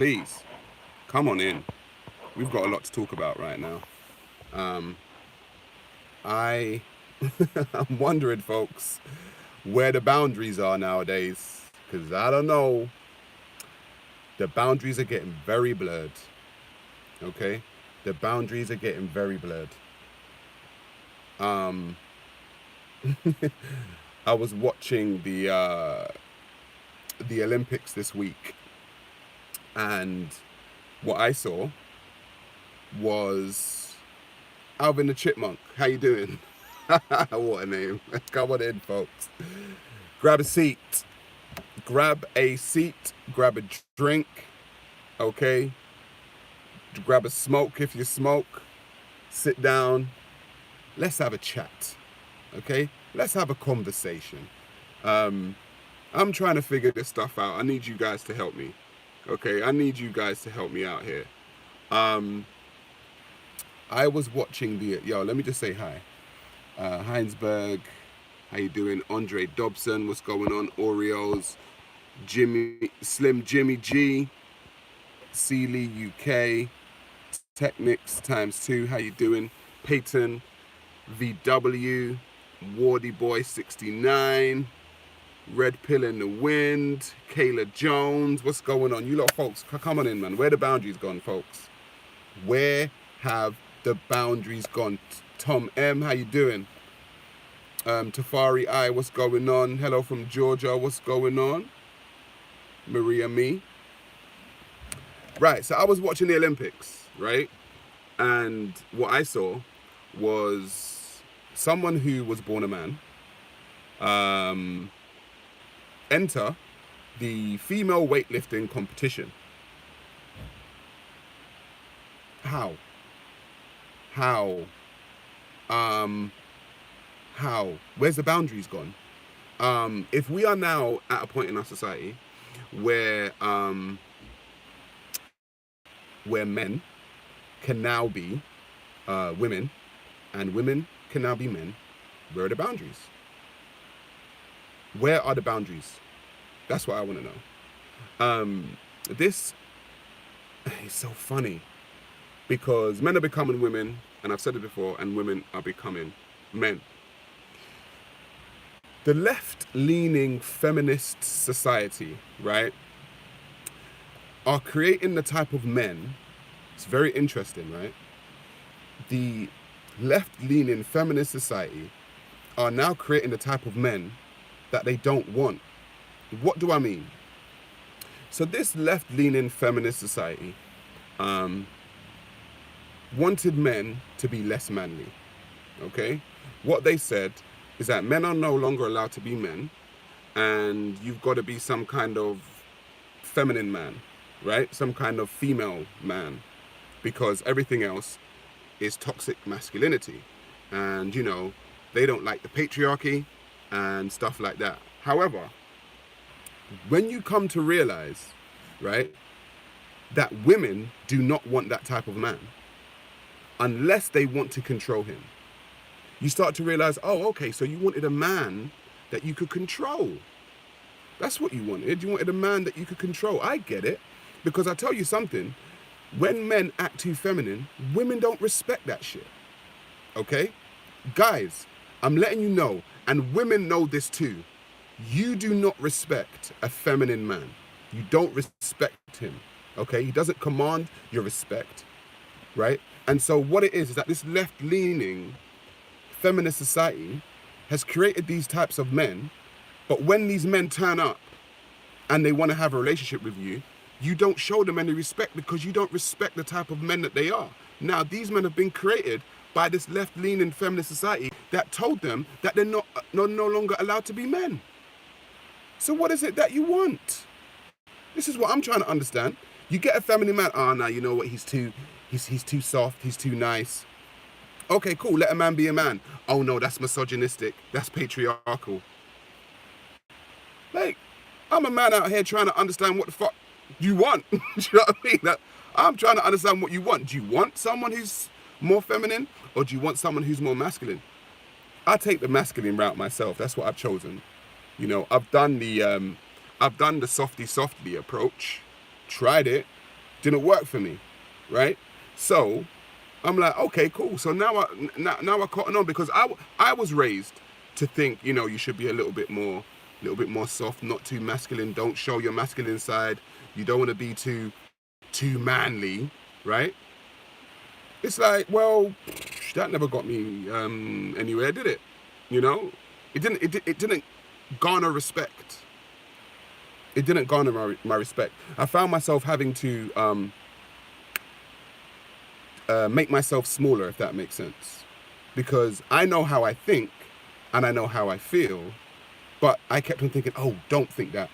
Please, come on in. We've got a lot to talk about right now. Um, I, I'm wondering, folks, where the boundaries are nowadays. Because I don't know, the boundaries are getting very blurred. Okay, the boundaries are getting very blurred. Um, I was watching the Olympics this week, and what I saw was Alvin the Chipmunk. How you doing? What a name. Come on in, folks. Grab a seat. Grab a seat. Grab a drink. Okay? Grab a smoke if you smoke. Sit down. Let's have a chat. Okay? Let's have a conversation. Um, I'm trying to figure this stuff out. I need you guys to help me. Okay? I need you guys to help me out here. Um, I was watching let me just say hi. Heinsberg, how you doing? Andre Dobson, what's going on? Oreos, Slim Jimmy G, Sealy UK, Technics times 2, how you doing? Peyton, VW, Wardy Boy 69, Red Pill in the Wind, Kayla Jones, what's going on? You lot folks, come on in, man. Where the boundaries gone, folks? Where have the boundaries gone? Tom M, how you doing? Tafari I, what's going on? Hello from Georgia, what's going on? Maria Me. Right, so I was watching the Olympics, right? And what I saw was someone who was born a man enter the female weightlifting competition. How? How? How? Where's the boundaries gone? If we are now at a point in our society where men can now be women and women can now be men, where are the boundaries? Where are the boundaries? That's what I want to know. This is so funny because men are becoming women, and I've said it before, and women are becoming men. The left-leaning feminist society, right, are creating the type of men. It's very interesting, right? The left-leaning feminist society are now creating the type of men that they don't want. What do I mean? So this left-leaning feminist society wanted men to be less manly, okay? What they said is that men are no longer allowed to be men, and you've got to be some kind of feminine man, right? Some kind of female man, because everything else is toxic masculinity. And, they don't like the patriarchy and stuff like that. However, when you come to realize, right, that women do not want that type of man, unless they want to control him, you start to realize, oh, okay, so you wanted a man that you could control. That's what you wanted. You wanted a man that you could control. I get it. Because I tell you something, when men act too feminine, women don't respect that shit. Okay? Guys, I'm letting you know, and women know this too. You do not respect a feminine man. You don't respect him. Okay? He doesn't command your respect. Right? And so what it is that this left-leaning feminist society has created these types of men, but when these men turn up and they want to have a relationship with you, you don't show them any respect because you don't respect the type of men that they are. Now, these men have been created by this left-leaning feminist society that told them that they're no longer allowed to be men. So what is it that you want? This is what I'm trying to understand. You get a feminine man, now you know what, he's too soft, he's too nice. Okay, cool, let a man be a man. Oh no, that's misogynistic, that's patriarchal. Like, I'm a man out here trying to understand what the fuck you want. Do you know what I mean? I'm trying to understand what you want. Do you want someone who's more feminine, or do you want someone who's more masculine? I take the masculine route myself. That's what I've chosen. I've done the softy approach, tried it, Didn't work for me, right? So I'm like, okay, cool. So now I cotton on, because I was raised to think, you know, you should be a little bit more soft, not too masculine. Don't show your masculine side. You don't want to be too manly, right? It's like, well, that never got me anywhere, did it? You know, it didn't garner respect. It didn't garner my respect. I found myself having to make myself smaller, if that makes sense, because I know how I think and I know how I feel, but I kept on thinking, oh, don't think that.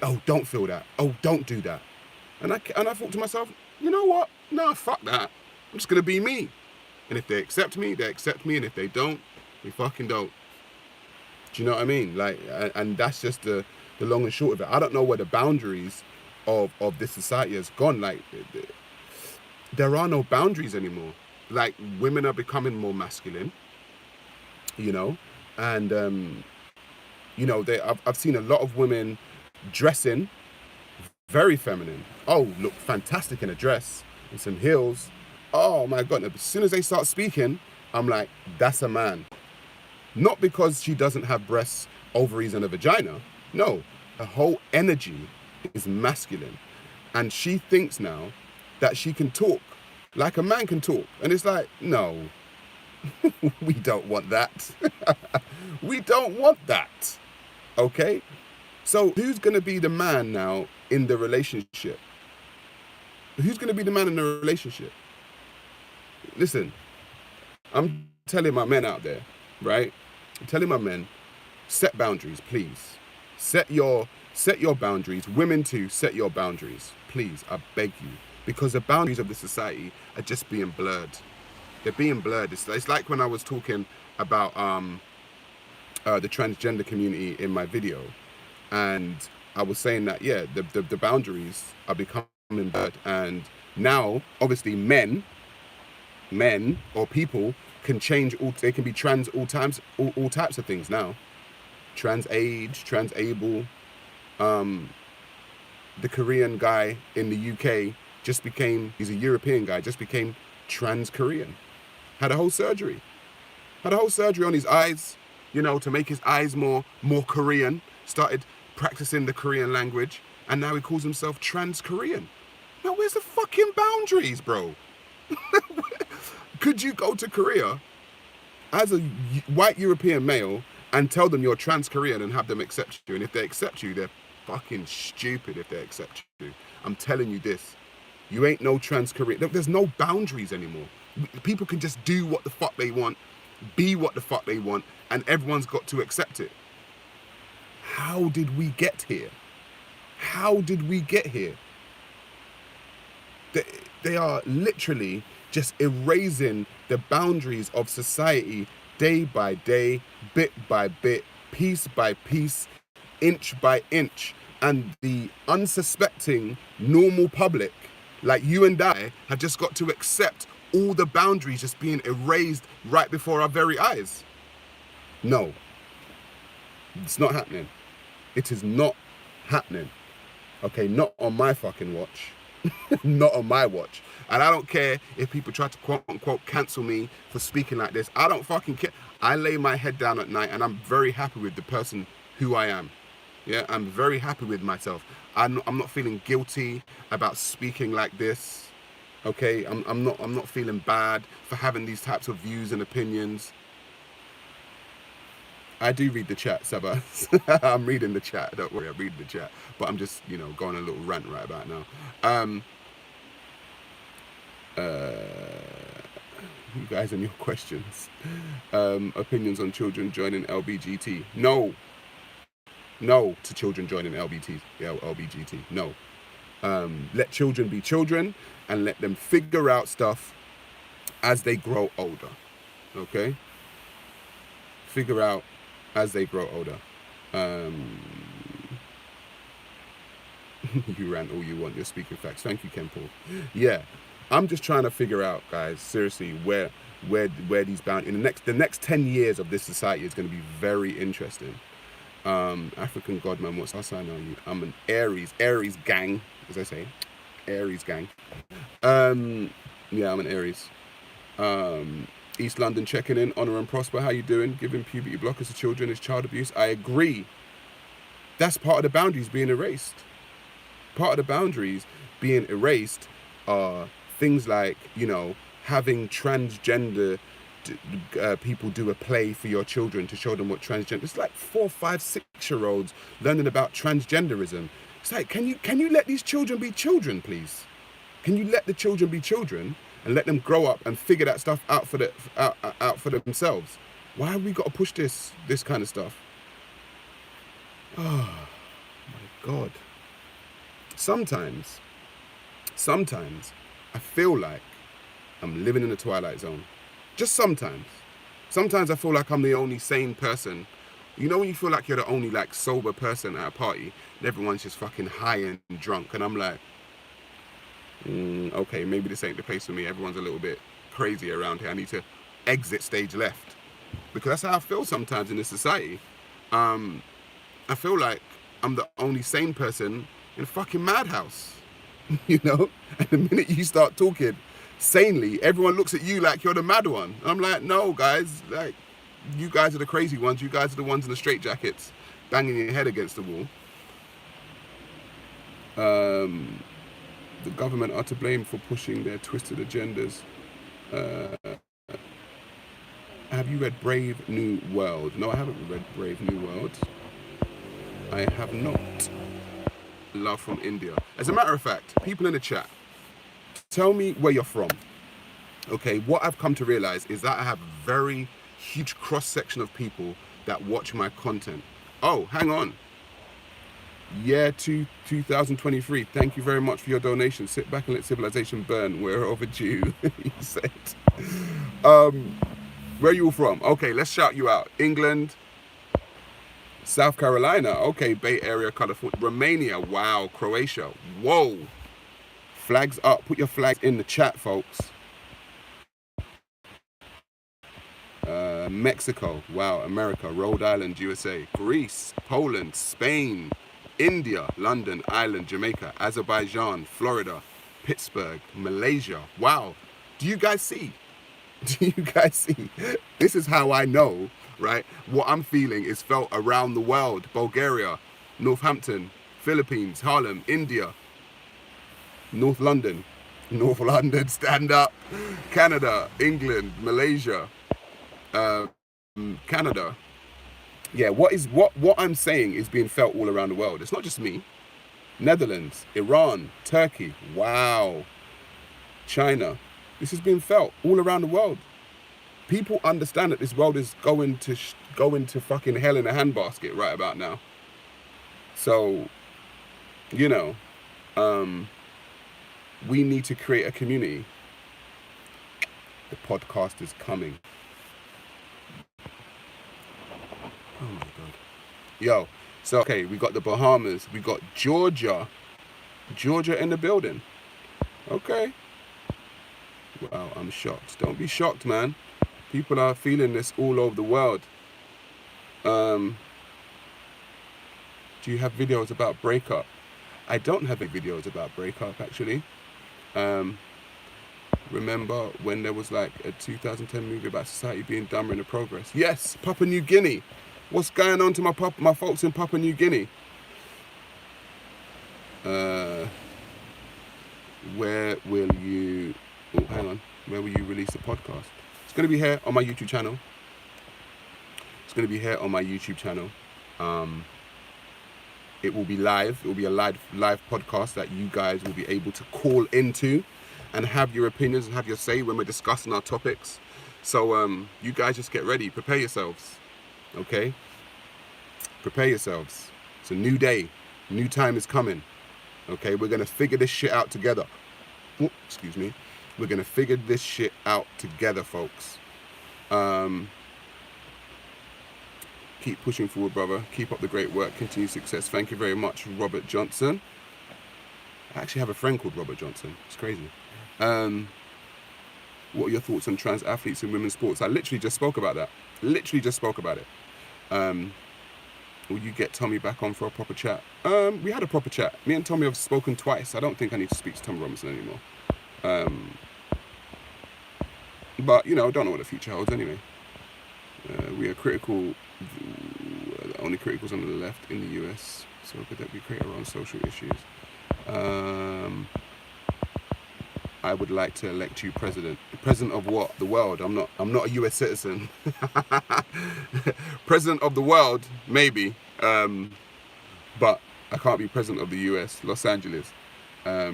Oh, don't feel that. Oh, don't do that. And I thought to myself, you know what? Nah, fuck that. I'm just gonna be me. And if they accept me, they accept me, and if they don't, they fucking don't. Do you know what I mean? Like, and that's just the long and short of it. I don't know where the boundaries of this society has gone. Like, there are no boundaries anymore. Like, women are becoming more masculine, you know, and you know, I've seen a lot of women dressing very feminine. Oh, look fantastic in a dress and some heels. Oh my God. As soon as they start speaking, I'm like, that's a man. Not because she doesn't have breasts, ovaries, and a vagina. No, her whole energy is masculine. And she thinks now that she can talk like a man can talk. And it's like, no, we don't want that. We don't want that. Okay? So who's going to be the man now in the relationship? Who's going to be the man in the relationship? Listen, I'm telling my men out there, right? I'm telling my men, set boundaries, please. Set your boundaries. Women too, set your boundaries. Please, I beg you. Because the boundaries of the society are just being blurred. They're being blurred. It's like when I was talking about the transgender community in my video. And I was saying that, yeah, the boundaries are becoming blurred. And now, obviously, men or people can change, they can be trans all types of things now. Trans age, trans able. The Korean guy in the UK he's a European guy, just became trans Korean. Had a whole surgery on his eyes, you know, to make his eyes more Korean. Started practicing the Korean language, and now he calls himself trans Korean. Now, where's the fucking boundaries, bro? Could you go to Korea as a white European male and tell them you're trans Korean and have them accept you? And if they accept you, they're fucking stupid if they accept you. I'm telling you this. You ain't no trans Korean. There's no boundaries anymore. People can just do what the fuck they want, be what the fuck they want, and everyone's got to accept it. How did we get here? How did we get here? They are literally just erasing the boundaries of society day by day, bit by bit, piece by piece, inch by inch. And the unsuspecting normal public, like you and I, have just got to accept all the boundaries just being erased right before our very eyes. No, it's not happening. It is not happening. Okay, not on my fucking watch. Not on my watch. And I don't care if people try to quote unquote cancel me for speaking like this. I don't fucking care. I lay my head down at night and I'm very happy with the person who I am. Yeah, I'm very happy with myself. I'm not feeling guilty about speaking like this. Okay, I'm not feeling bad for having these types of views and opinions. I do read the chat, Saba. I'm reading the chat. Don't worry, I'm reading the chat. But I'm just, you know, going a little rant right about now. You guys and your questions. Opinions on children joining LBGT. No to children joining LBGT. No. Let children be children and let them figure out stuff as they grow older. Okay? Figure out as they grow older. You rant all you want, you're speaking facts. Thank you, Ken Paul. Yeah, I'm just trying to figure out, guys, seriously, where these boundaries, the next 10 years of this society is going to be very interesting. African Godman, what sign are you? I'm an Aries gang, as I say. Aries gang. Yeah, I'm an Aries. East London checking in. Honor and Prosper, how you doing? Giving puberty blockers to children is child abuse. I agree. That's part of the boundaries being erased. Part of the boundaries being erased are things like, having transgender people do a play for your children to show them what transgender. It's like 4, 5, 6-year-olds learning about transgenderism. It's like, can you let these children be children, please? Can you let the children be children and let them grow up and figure that stuff out for themselves? Why have we got to push this kind of stuff? Oh my God. Sometimes I feel like I'm living in the Twilight Zone. Just sometimes. Sometimes I feel like I'm the only sane person. You know when you feel like you're the only sober person at a party and everyone's just fucking high and drunk, and I'm like, okay, maybe this ain't the place for me. Everyone's a little bit crazy around here. I need to exit stage left. Because that's how I feel sometimes in this society. I feel like I'm the only sane person in a fucking madhouse. And the minute you start talking sanely, everyone looks at you like you're the mad one. And I'm like, no, guys, you guys are the crazy ones. You guys are the ones in the straitjackets banging your head against the wall. The government are to blame for pushing their twisted agendas. Have you read Brave New World? No, I haven't read Brave New World. I have not. Love from India. As a matter of fact, people in the chat, tell me where you're from. Okay, what I've come to realize is that I have a very huge cross-section of people that watch my content. Oh, hang on. Year 2023. Thank you very much for your donation. Sit back and let civilization burn. We're overdue, he said. Where are you all from? Okay, let's shout you out. England, South Carolina. Okay, Bay Area, California. Romania. Wow. Croatia. Whoa. Flags up. Put your flags in the chat, folks. Mexico. Wow. America. Rhode Island, USA. Greece. Poland. Spain. India. London. Ireland. Jamaica. Azerbaijan. Florida. Pittsburgh. Malaysia. Wow. Do you guys see? Do you guys see? This is how I know, right? What I'm feeling is felt around the world. Bulgaria. Northampton. Philippines. Harlem. India. North London, stand up. Canada, England, Malaysia, Canada. Yeah, what I'm saying is being felt all around the world. It's not just me. Netherlands, Iran, Turkey. Wow. China. This is being felt all around the world. People understand that this world is going to fucking hell in a handbasket right about now. So, we need to create a community. The podcast is coming. Oh my God. Yo, so okay, we got the Bahamas, we got Georgia in the building. Okay. Wow, I'm shocked. Don't be shocked, man. People are feeling this all over the world. Do you have videos about breakup? I don't have any videos about breakup, actually. Remember when there was a 2010 movie about society being dumber in the progress? Yes, Papua New Guinea. What's going on to my folks in Papua New Guinea? Where will you... Oh, hang on. Where will you release the podcast? It's going to be here on my YouTube channel. It will be live. It will be a live podcast that you guys will be able to call into and have your opinions and have your say when we're discussing our topics. So you guys just get ready. Prepare yourselves. Okay? Prepare yourselves. It's a new day. New time is coming. Okay? We're going to figure this shit out together. Oh, excuse me. We're going to figure this shit out together, folks. Keep pushing forward, brother. Keep up the great work. Continue success. Thank you very much, Robert Johnson. I actually have a friend called Robert Johnson. It's crazy. What are your thoughts on trans athletes in women's sports? I literally just spoke about that. will you get Tommy back on for a proper chat? We had a proper chat. Me and Tommy have spoken twice. I don't think I need to speak to Tommy Robinson anymore. But, you know, don't know what the future holds anyway. We are critical, the only criticals on the left in the US, so could that be create our own social issues? I would like to elect you president. President of what? The world. I'm not a US citizen. President of the world, maybe. But I can't be president of the US, Los Angeles. I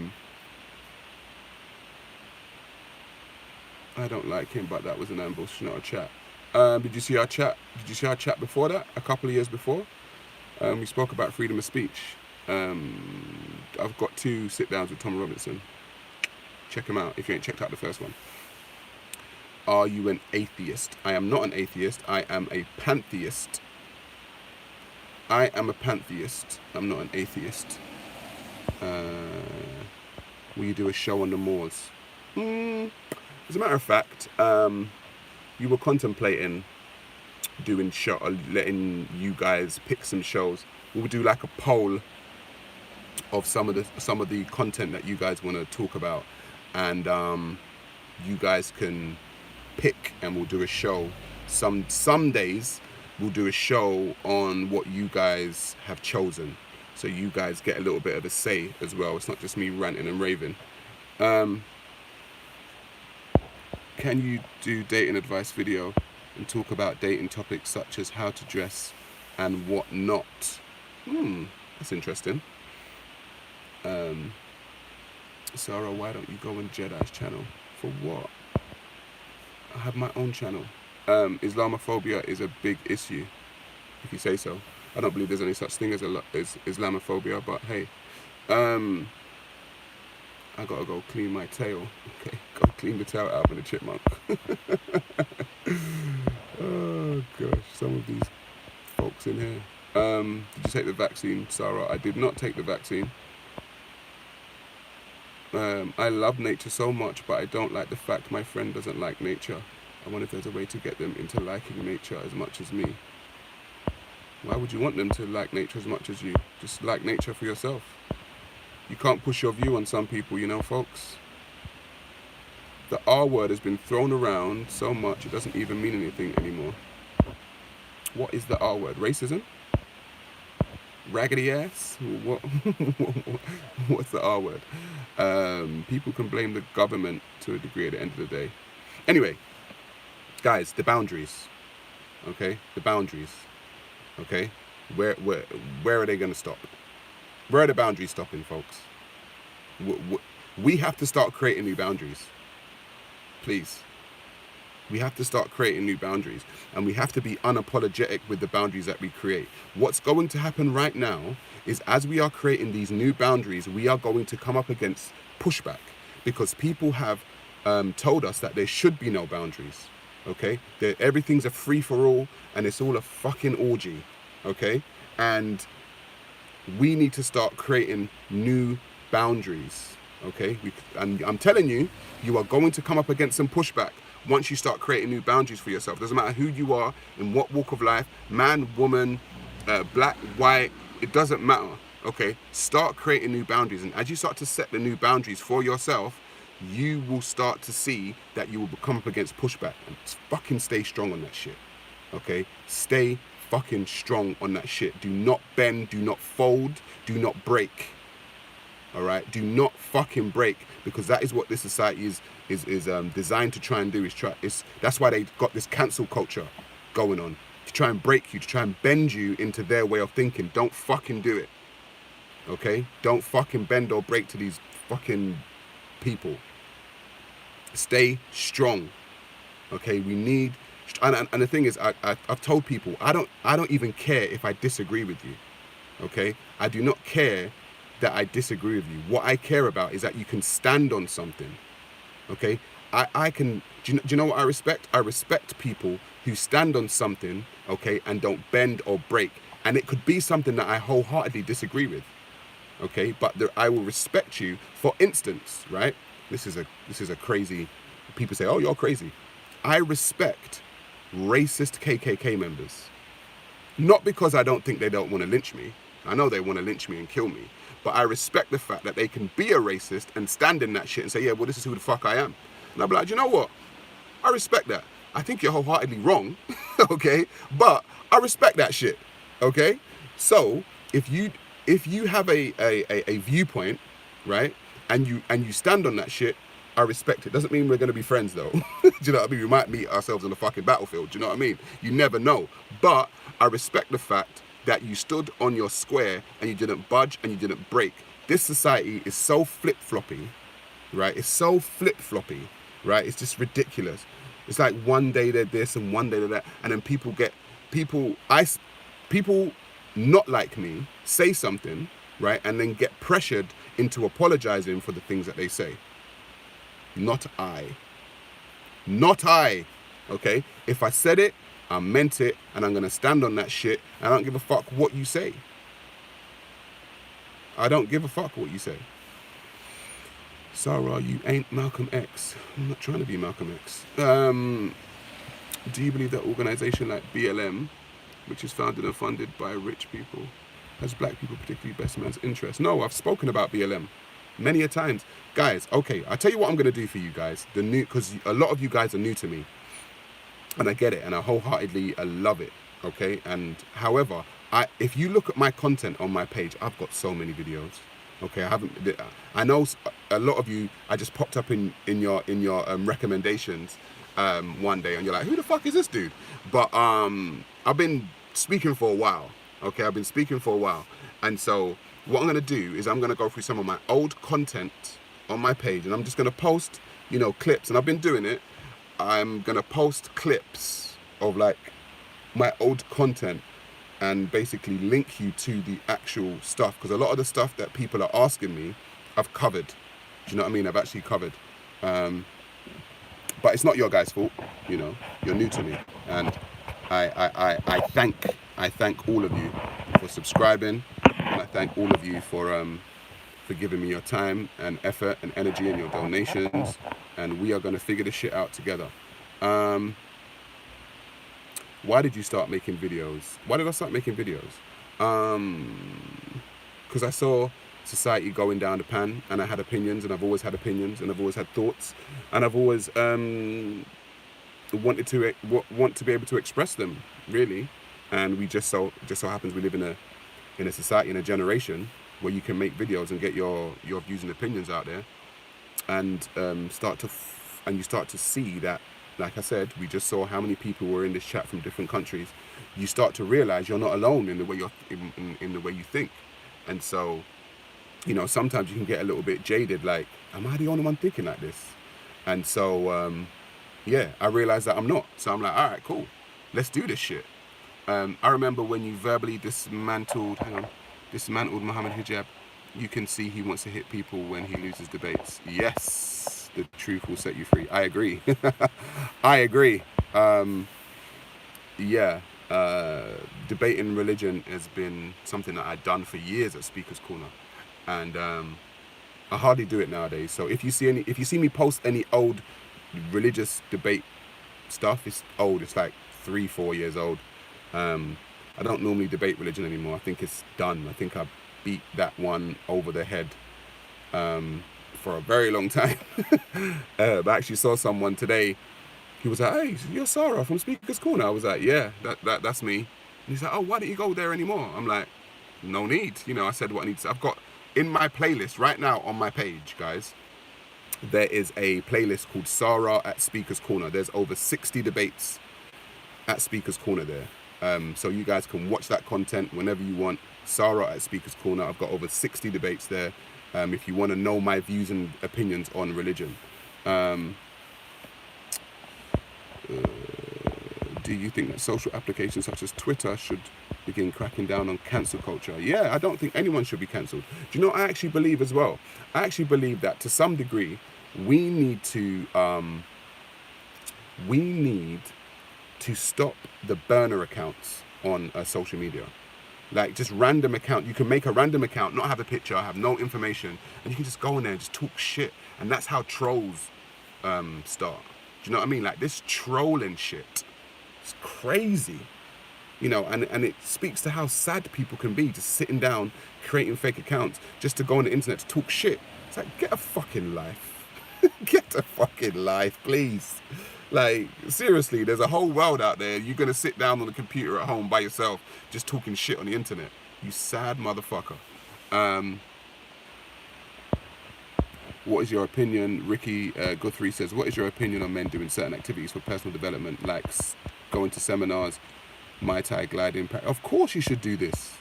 don't like him, but that was an ambush, not a chat. Did you see our chat? Did you see our chat before that? A couple of years before? We spoke about freedom of speech. I've got 2 sit-downs with Tom Robinson. Check him out if you ain't checked out the first one. Are you an atheist? I am not an atheist. I am a pantheist. I am a pantheist. I'm not an atheist. Will you do a show on the moors? As a matter of fact, you were contemplating doing letting you guys pick some shows. We'll do like a poll of some of the content that you guys want to talk about, and you guys can pick, and we'll do a show. Some days we'll do a show on what you guys have chosen, so you guys get a little bit of a say as well. It's not just me ranting and raving. Can you do dating advice video and talk about dating topics such as how to dress and what not? That's interesting. Sarah, why don't you go on Jedi's channel? For what? I have my own channel. Islamophobia is a big issue, if you say so. I don't believe there's any such thing as Islamophobia, but hey. I gotta go clean my tail. Okay, go clean the tail out with a chipmunk. Oh gosh, some of these folks in here. Did you take the vaccine, Sarah? I did not take the vaccine. I love nature so much, but I don't like the fact my friend doesn't like nature. I wonder if there's a way to get them into liking nature as much as me. Why would you want them to like nature as much as you? Just like nature for yourself. You can't push your view on some people, you know, folks. The R word has been thrown around so much it doesn't even mean anything anymore. What is the R word? Racism? Raggedy ass? What? What's the R word? People can blame the government to a degree at the end of the day. Anyway, guys, the boundaries. Okay? The boundaries. Okay? Where are they going to stop? Where are the boundaries stopping, folks? We have to start creating new boundaries. Please. We have to start creating new boundaries. And we have to be unapologetic with the boundaries that we create. What's going to happen right now is as we are creating these new boundaries, we are going to come up against pushback. Because people have told us that there should be no boundaries. Okay? That everything's a free-for-all and it's all a fucking orgy. Okay? And we need to start creating new boundaries, okay? And I'm telling you, you are going to come up against some pushback once you start creating new boundaries for yourself. Doesn't matter who you are, in what walk of life, man, woman, black, white, it doesn't matter, okay? Start creating new boundaries, and as you start to set the new boundaries for yourself, you will start to see that you will come up against pushback, and fucking stay strong on that shit, okay? Stay fucking strong on that shit. Do not bend, do not fold, do not break. All right, do not fucking break, because that is what this society is designed to try and do. That's why they got this cancel culture going on, to try and break you, to try and bend you into their way of thinking. Don't fucking do it. Okay, don't fucking bend or break to these fucking people. Stay strong. Okay, we need. And the thing is, I've told people, I don't even care if I disagree with you, okay? I do not care that I disagree with you. What I care about is that you can stand on something, okay? Do you know what I respect? I respect people who stand on something, okay, and don't bend or break. And it could be something that I wholeheartedly disagree with, okay? But I will respect you. For instance, right? This is a crazy. People say, "Oh, you're crazy." I respect racist KKK members. Not because I don't think they don't want to lynch me. I know they want to lynch me and kill me. But I respect the fact that they can be a racist and stand in that shit and say, yeah, well, this is who the fuck I am. And I'll be like, you know what? I respect that. I think you're wholeheartedly wrong, okay? But I respect that shit, okay? So if you have a viewpoint, right, and you stand on that shit, I respect it. Doesn't mean we're gonna be friends though. Do you know what I mean? We might meet ourselves on the fucking battlefield. Do you know what I mean? You never know. But I respect the fact that you stood on your square and you didn't budge and you didn't break. This society is so flip-floppy, right? It's so flip-floppy, right? It's just ridiculous. It's like one day they're this and one day they're that, and then people not like me say something, right, and then get pressured into apologizing for the things that they say. Not I. Not I. Okay? If I said it, I meant it, and I'm gonna stand on that shit, and I don't give a fuck what you say. I don't give a fuck what you say. Sarah, you ain't Malcolm X. I'm not trying to be Malcolm X. Do you believe that organization like BLM, which is founded and funded by rich people, has black people particularly best man's interest? No, I've spoken about BLM many a times. Guys, okay, I'll tell you what I'm going to do for you guys. Because a lot of you guys are new to me. And I get it, and I wholeheartedly love it, okay? And however, if you look at my content on my page, I've got so many videos. Okay, I know a lot of you, I just popped up in your recommendations one day, and you're like, who the fuck is this dude? But I've been speaking for a while. Okay, I've been speaking for a while, and so what I'm gonna do is I'm gonna go through some of my old content on my page, and I'm just gonna post, clips, and I've been doing it. I'm gonna post clips of like my old content and basically link you to the actual stuff, because a lot of the stuff that people are asking me, I've covered. Do you know what I mean? I've actually covered. But it's not your guys' fault. You're new to me, and I thank all of you for subscribing, and I thank all of you for giving me your time and effort and energy and your donations, and we are gonna figure this shit out together. Why did you start making videos? Why did I start making videos? Because I saw society going down the pan, and I had opinions, and I've always had opinions, and I've always had thoughts, and I've always want to be able to express them, really. And we just so happens we live in a society, in a generation where you can make videos and get your views and opinions out there, and you start to see that. Like I said, we just saw how many people were in this chat from different countries. You start to realize you're not alone in the way in the way you think, and so, sometimes you can get a little bit jaded. Like, am I the only one thinking like this? And so, I realized that I'm not. So I'm like, all right, cool, let's do this shit. I remember when you verbally dismantled Muhammad Hijab. You can see he wants to hit people when he loses debates. Yes, the truth will set you free. I agree. I agree. Debating religion has been something that I've done for years at Speaker's Corner, and I hardly do it nowadays. So if you see me post any old religious debate stuff, it's old. It's like 3-4 years old. I don't normally debate religion anymore. I think it's done. I think I beat that one over the head for a very long time. But I actually saw someone today. He was like, hey, you're Sarah from Speaker's Corner. I was like, yeah, that's me. And he's like, oh, why don't you go there anymore? I'm like, no need. I said what I need to say. I've got in my playlist right now on my page, guys, there is a playlist called Sarah at Speaker's Corner. There's over 60 debates at Speaker's Corner there. So you guys can watch that content whenever you want. Sarah at Speaker's Corner. I've got over 60 debates there. If you want to know my views and opinions on religion. Do you think that social applications such as Twitter should begin cracking down on cancel culture? Yeah, I don't think anyone should be cancelled. Do you know what I actually believe as well? I actually believe that to some degree we need to stop the burner accounts on social media. Like just random account. You can make a random account, not have a picture, have no information, and you can just go in there and just talk shit. And that's how trolls start. Do you know what I mean? Like this trolling shit. It's crazy. You know, and it speaks to how sad people can be, just sitting down, creating fake accounts, just to go on the internet to talk shit. It's like, get a fucking life. Get a fucking life, please. Like, seriously, there's a whole world out there. You're going to sit down on the computer at home by yourself, just talking shit on the internet. You sad motherfucker. What is your opinion? Ricky Guthrie says, what is your opinion on men doing certain activities for personal development, like going to seminars, Muay Thai, gliding? Of course you should do this.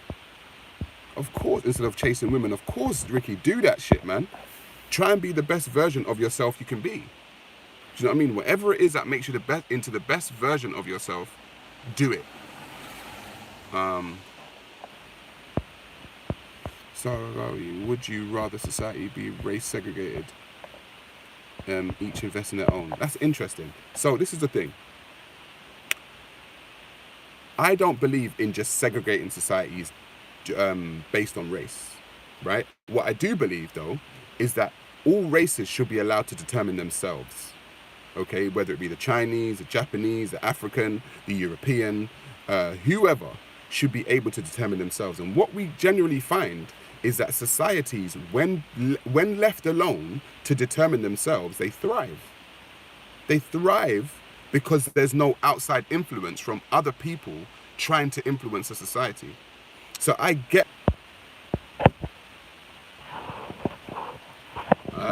Of course, instead of chasing women. Of course, Ricky, do that shit, man. Try and be the best version of yourself you can be. Do you know what I mean? Whatever it is that makes you into the best version of yourself, do it. So, would you rather society be race segregated? Each invest in their own. That's interesting. So this is the thing. I don't believe in just segregating societies based on race, right? What I do believe, though, is that all races should be allowed to determine themselves, okay? Whether it be the Chinese, the Japanese, the African, the European, whoever should be able to determine themselves. And what we generally find is that societies, when left alone to determine themselves, they thrive. They thrive because there's no outside influence from other people trying to influence a society. So I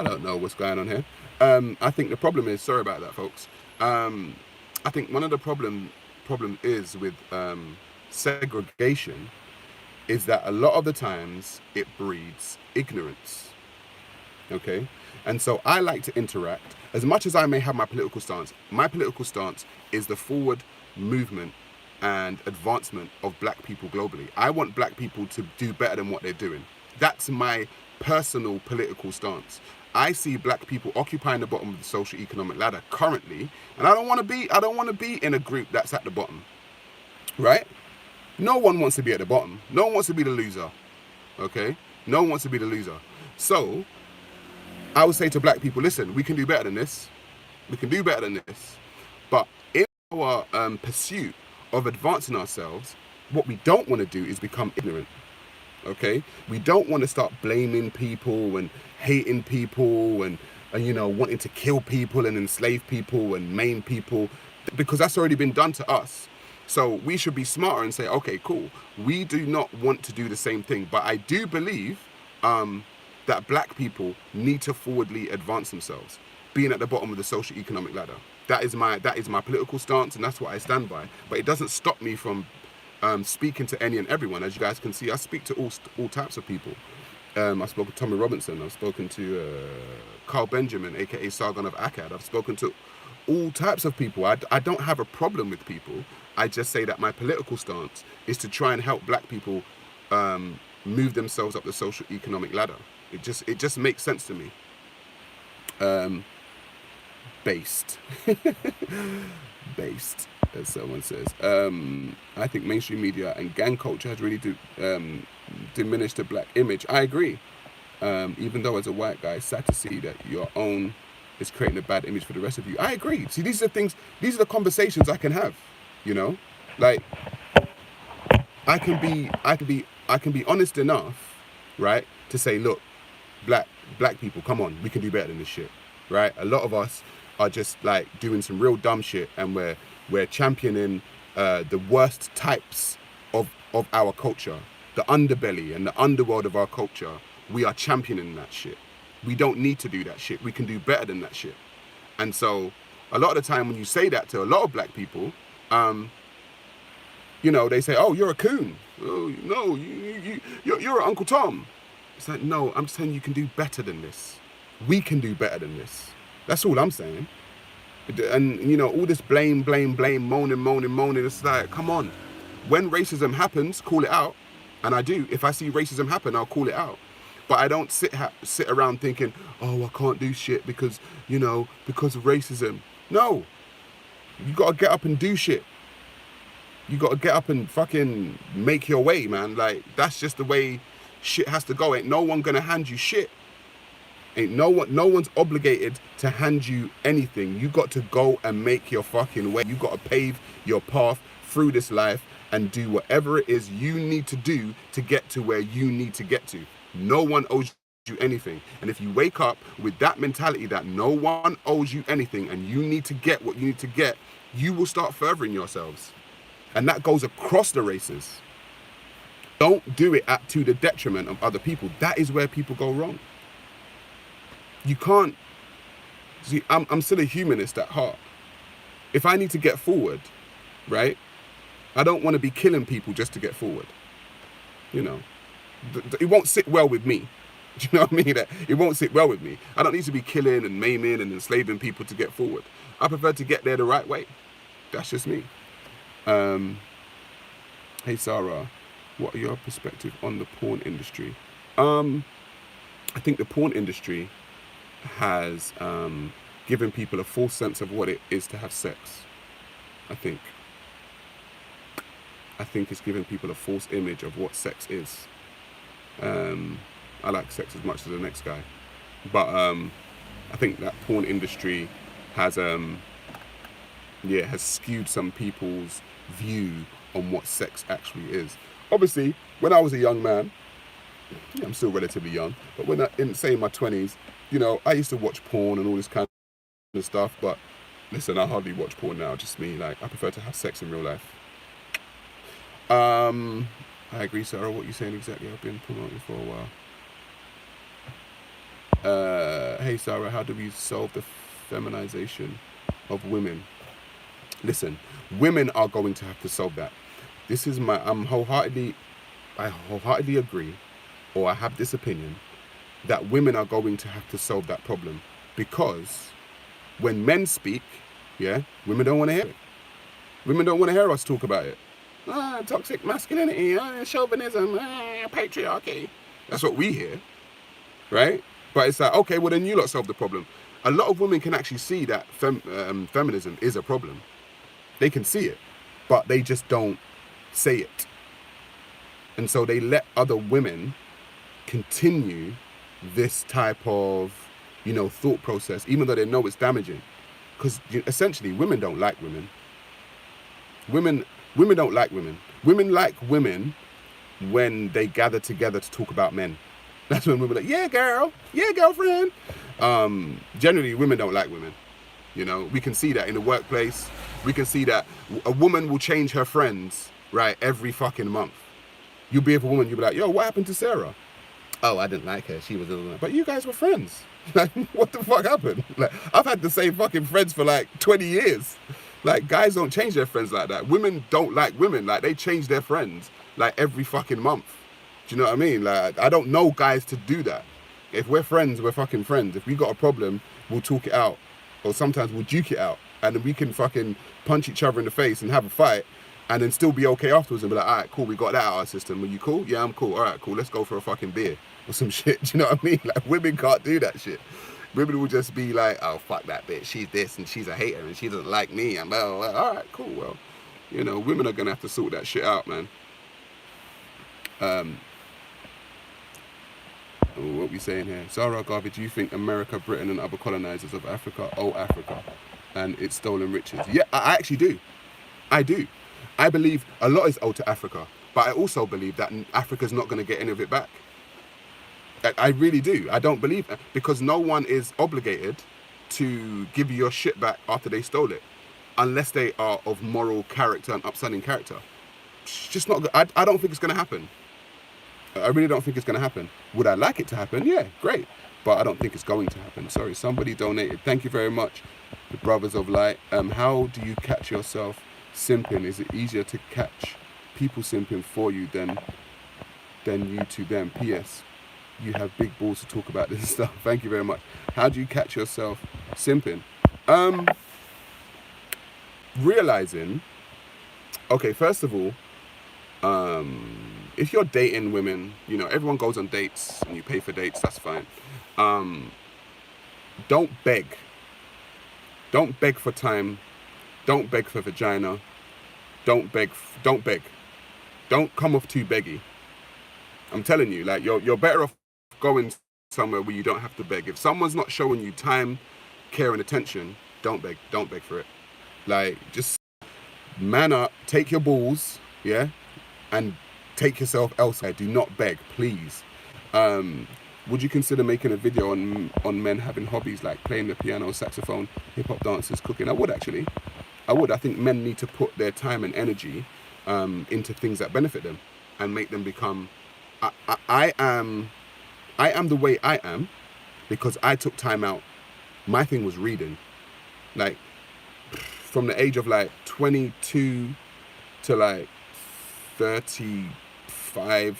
don't know what's going on here. I think the problem is, sorry about that, folks. I think one of the problem is with segregation is that a lot of the times it breeds ignorance, okay? And so I like to interact. As much as I may have my political stance is the forward movement and advancement of black people globally. I want black people to do better than what they're doing. That's my personal political stance. I see black people occupying the bottom of the social economic ladder currently, and I don't want to be in a group that's at the bottom, right? No one wants to be at the bottom. No one wants to be the loser, okay? No one wants to be the loser. So I would say to black people, listen, we can do better than this. We can do better than this. But in our pursuit of advancing ourselves, what we don't want to do is become ignorant, okay? We don't want to start blaming people and hating people and you know, wanting to kill people and enslave people and maim people, because that's already been done to us. So we should be smarter and say, okay, cool. We do not want to do the same thing. But I do believe that black people need to forwardly advance themselves, being at the bottom of the social economic ladder. That is my political stance, and that's what I stand by. But it doesn't stop me from speaking to any and everyone. As you guys can see, I speak to all types of people. I've spoken to Tommy Robinson. I've spoken to Carl Benjamin, aka Sargon of Akkad. I've spoken to all types of people. I don't have a problem with people. I just say that my political stance is to try and help black people move themselves up the social economic ladder. It just makes sense to me. Based, as someone says. I think mainstream media and gang culture has really diminished the black image. I agree. Even though as a white guy, it's sad to see that your own is creating a bad image for the rest of you. I agree. See, these are the conversations I can have. You know, like I can be honest enough, right, to say, look, black people, come on, we can do better than this shit, right? A lot of us are just like doing some real dumb shit, and we're championing the worst types of our culture, the underbelly and the underworld of our culture. We are championing that shit. We don't need to do that shit. We can do better than that shit. And so a lot of the time when you say that to a lot of black people, you know, they say, oh, you're a coon. Oh, no, you're an Uncle Tom. It's like, no, I'm just saying you can do better than this. We can do better than this. That's all I'm saying. And, you know, all this blame, moaning, it's like, come on. When racism happens, call it out. And I do. If I see racism happen, I'll call it out. But I don't sit around thinking, oh, I can't do shit because, you know, because of racism. No. You got to get up and do shit. You got to get up and fucking make your way, man. Like, that's just the way shit has to go. Ain't no one going to hand you shit. No one's obligated to hand you anything. You got to go and make your fucking way. You got to pave your path through this life and do whatever it is you need to do to get to where you need to get to. No one owes you anything. And if you wake up with that mentality that no one owes you anything and you need to get what you need to get, you will start furthering yourselves. And that goes across the races. Don't do it to the detriment of other people. That is where people go wrong. You can't. See, I'm still a humanist at heart. If I need to get forward, right, I don't want to be killing people just to get forward. You know, it won't sit well with me. Do you know what I mean? It won't sit well with me. I don't need to be killing and maiming and enslaving people to get forward. I prefer to get there the right way. That's just me. Hey Sarah, what are your perspective on the porn industry? I think the porn industry has given people a false sense of what it is to have sex. I think it's given people a false image of what sex is. I like sex as much as the next guy, but I think that porn industry has skewed some people's view on what sex actually is. Obviously, when I was a young man, I'm still relatively young, but when in my 20s, you know, I used to watch porn and all this kind of stuff, but listen, I hardly watch porn now, just me. Like, I prefer to have sex in real life. I agree, Sarah, what you're saying exactly. I've been promoting for a while. Hey Sarah, how do we solve the feminization of women? Listen, women are going to have to solve that. This is I wholeheartedly agree, or I have this opinion, that women are going to have to solve that problem, because when men speak, women don't want to hear it. Women don't want to hear us talk about it. Toxic masculinity, chauvinism, patriarchy. That's what we hear, right? But it's like, okay, well then you lot solve the problem. A lot of women can actually see that feminism is a problem. They can see it, but they just don't say it. And so they let other women continue this type of, thought process, even though they know it's damaging. Because essentially, women don't like women. Women don't like women. Women like women when they gather together to talk about men. That's when women are like, yeah, girl, yeah, girlfriend. Generally, women don't like women. We can see that in the workplace. We can see that a woman will change her friends, right, every fucking month. You'll be with a woman, you'll be like, yo, what happened to Sarah? Oh, I didn't like her. She was but you guys were friends. Like, what the fuck happened? Like, I've had the same fucking friends for like 20 years. Like, guys don't change their friends like that. Women don't like women. Like, they change their friends like every fucking month. Do you know what I mean? Like, I don't know guys to do that. If we're friends, we're fucking friends. If we got a problem, we'll talk it out. Or sometimes we'll duke it out. And then we can fucking punch each other in the face and have a fight. And then still be okay afterwards and be like, all right, cool, we got that out of our system. Are you cool? Yeah, I'm cool. All right, cool. Let's go for a fucking beer or some shit. Do you know what I mean? Like, women can't do that shit. Women will just be like, oh, fuck that bitch. She's this and she's a hater and she doesn't like me. And blah, blah, blah. All right, cool. Well, women are going to have to sort that shit out, man. What we saying here? Sarah Garvey, do you think America, Britain and other colonizers of Africa owe Africa and its stolen riches? Yeah, I actually do. I do. I believe a lot is owed to Africa, but I also believe that Africa's not going to get any of it back. I really do. I don't believe it, because no one is obligated to give you your shit back after they stole it, unless they are of moral character and upstanding character. It's just not. I don't think it's going to happen. I really don't think it's going to happen. Would I like it to happen? Yeah, great. But I don't think it's going to happen. Sorry, somebody donated. Thank you very much, the Brothers of Light. How do you catch yourself simping? Is it easier to catch people simping for you than you to them? P.S. You have big balls to talk about this stuff. Thank you very much. How do you catch yourself simping? Realizing, okay, first of all, if you're dating women, everyone goes on dates and you pay for dates, that's fine. Don't beg. Don't beg for time. Don't beg for vagina. Don't beg. Don't come off too beggy. I'm telling you, like, you're better off going somewhere where you don't have to beg. If someone's not showing you time, care and attention, don't beg for it. Like, just man up, take your balls yeah, and take yourself elsewhere. Do not beg, please. Would you consider making a video on men having hobbies like playing the piano, saxophone, hip hop dances, cooking? I would actually. I would. I think men need to put their time and energy into things that benefit them and make them become. I am the way I am because I took time out. My thing was reading, like from the age of like 22 to like 35.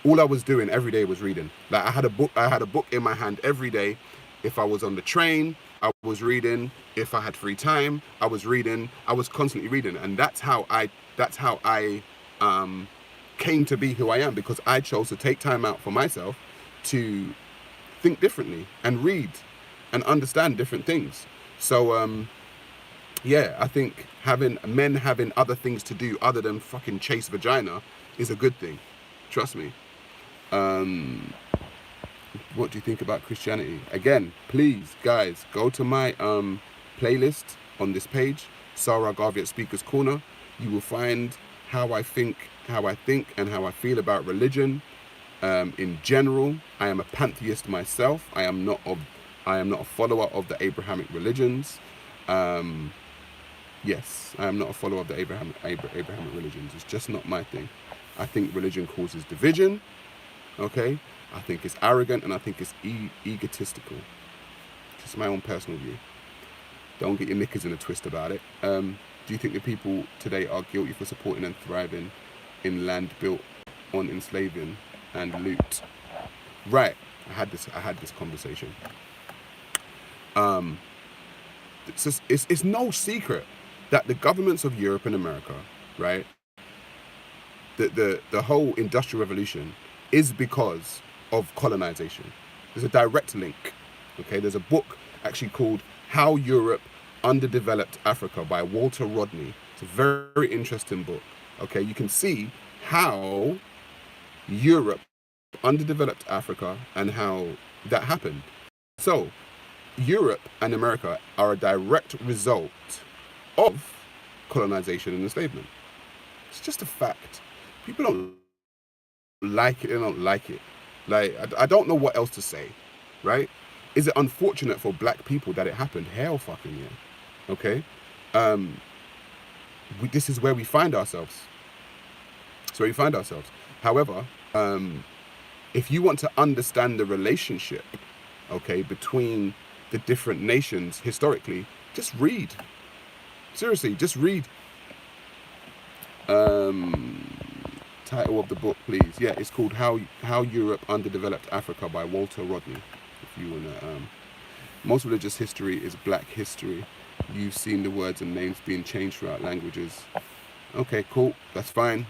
All I was doing every day was reading. Like I had a book in my hand every day. If I was on the train, I was reading. If I had free time, I was reading. I was constantly reading, and that's how I came to be who I am, because I chose to take time out for myself to think differently and read and understand different things. So yeah, I think men having other things to do other than fucking chase vagina is a good thing. Trust me. What do you think about Christianity? Again, please, guys, go to my playlist on this page, Sarah Garvey at Speaker's Corner. You will find how I think, and how I feel about religion. In general, I am a pantheist myself. I am not a follower of the Abrahamic religions. Yes, I am not a follower of the Abrahamic religions. It's just not my thing. I think religion causes division. Okay, I think it's arrogant, and I think it's egotistical. Just my own personal view. Don't get your knickers in a twist about it. Do you think the people today are guilty for supporting and thriving in land built on enslaving and loot? Right, I had this conversation. It's no secret that the governments of Europe and America, right, the whole Industrial Revolution is because of colonization. There's a direct link. Okay, there's a book actually called How Europe Underdeveloped Africa by Walter Rodney. It's a very, very interesting book. Okay, you can see how Europe underdeveloped Africa and how that happened. So Europe and America are a direct result of colonization and enslavement. It's just a fact. People don't like it, they don't like it. Like, I don't know what else to say, right? Is it unfortunate for black people that it happened? Hell fucking yeah. Okay? This is where we find ourselves. It's where we find ourselves. However, if you want to understand the relationship, okay, between the different nations historically, just read. Seriously, just read. Title of the book, please. Yeah, it's called How Europe Underdeveloped Africa by Walter Rodney. If you wanna, most religious history is black history. You've seen the words and names being changed throughout languages. Okay, cool. That's fine.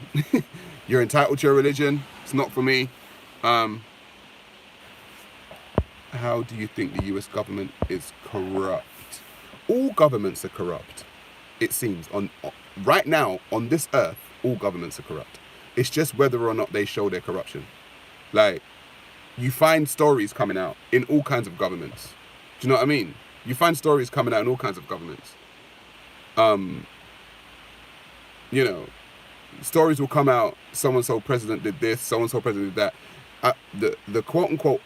You're entitled to your religion. It's not for me. How do you think the US government is corrupt? All governments are corrupt. It seems right now on this earth, all governments are corrupt. It's just whether or not they show their corruption. Like, you find stories coming out in all kinds of governments. Do you know what I mean? You find stories coming out in all kinds of governments. You know, stories will come out, so-and-so president did this, so-and-so president did that. The quote-unquote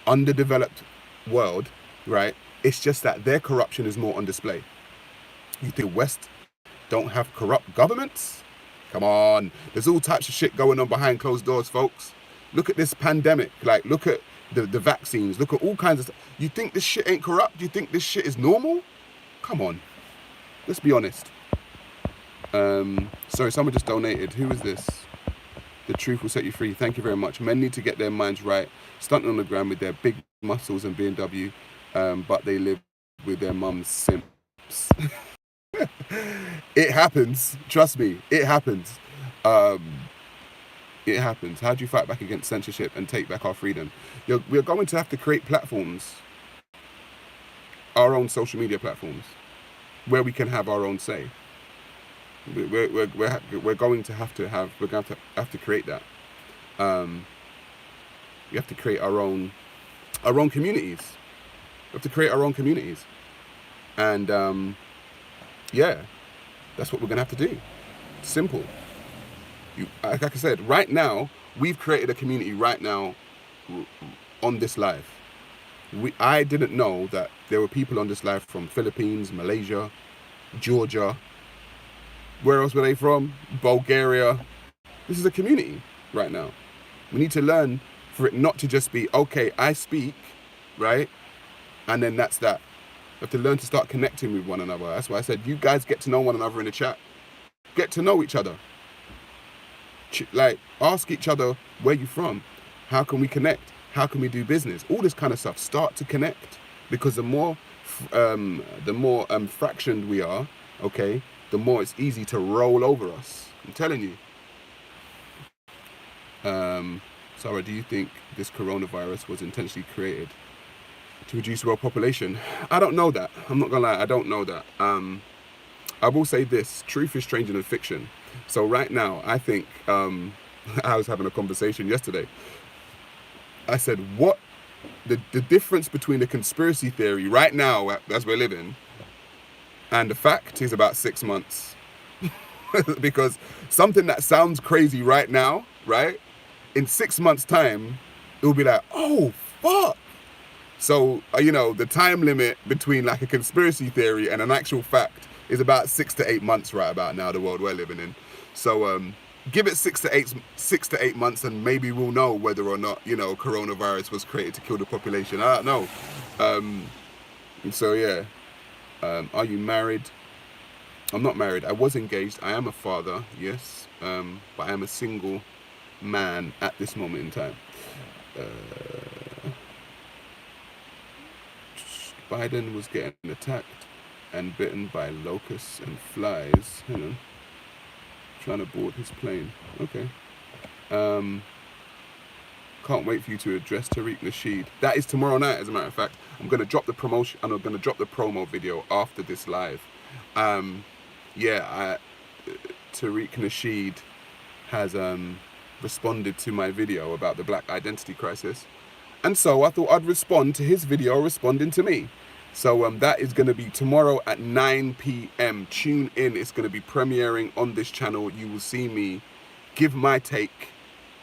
underdeveloped world, right? It's just that their corruption is more on display. You think the West don't have corrupt governments? Come on. There's all types of shit going on behind closed doors, folks. Look at this pandemic. Like, look at the vaccines. Look at all kinds of stuff. You think this shit ain't corrupt? You think this shit is normal? Come on. Let's be honest. Sorry, someone just donated. Who is this? The truth will set you free. Thank you very much. Men need to get their minds right, stunting on the ground with their big muscles and BMW, but they live with their mum's simps. It happens. Trust me, it happens. It happens. How do you fight back against censorship and take back our freedom? We're going to have to create platforms, our own social media platforms, where we can have our own say. We're going to have to create that. We have to create our own communities. We have to create our own communities, and yeah, that's what we're gonna have to do. Simple. Like I said, right now, we've created a community right now on this live. I didn't know that there were people on this live from Philippines, Malaysia, Georgia. Where else were they from? Bulgaria. This is a community right now. We need to learn for it not to just be, okay, I speak, right? And then that's that. We have to learn to start connecting with one another. That's why I said, you guys get to know one another in the chat. Get to know each other. Like, ask each other, where you from? How can we connect? How can we do business? All this kind of stuff. Start to connect. Because the more fractioned we are, okay, the more it's easy to roll over us. I'm telling you. Sarah, do you think this coronavirus was intentionally created to reduce world population? I don't know that. I'm not gonna lie, I don't know that. I will say this, truth is stranger than fiction. So right now, I think, I was having a conversation yesterday. I said, what, the difference between the conspiracy theory right now, as we're living, and the fact is about 6 months. Because something that sounds crazy right now, right? In 6 months' time, it will be like, oh, fuck. So, the time limit between like a conspiracy theory and an actual fact is about 6 to 8 months right about now, the world we're living in. So, give it 6 to 8 months and maybe we'll know whether or not, coronavirus was created to kill the population. I don't know. So, yeah. Are you married? I'm not married. I was engaged. I am a father, yes. But I am a single man at this moment in time. Biden was getting attacked and bitten by locusts and flies. Hang on. Trying to board his plane. Okay. Can't wait for you to address Tariq Nasheed. That is tomorrow night, as a matter of fact. I'm going to drop the promotion, and I'm going to drop the promo video after this live. Tariq Nasheed has responded to my video about the black identity crisis. And so I thought I'd respond to his video responding to me. So that is going to be tomorrow at 9 p.m. Tune in. It's going to be premiering on this channel. You will see me give my take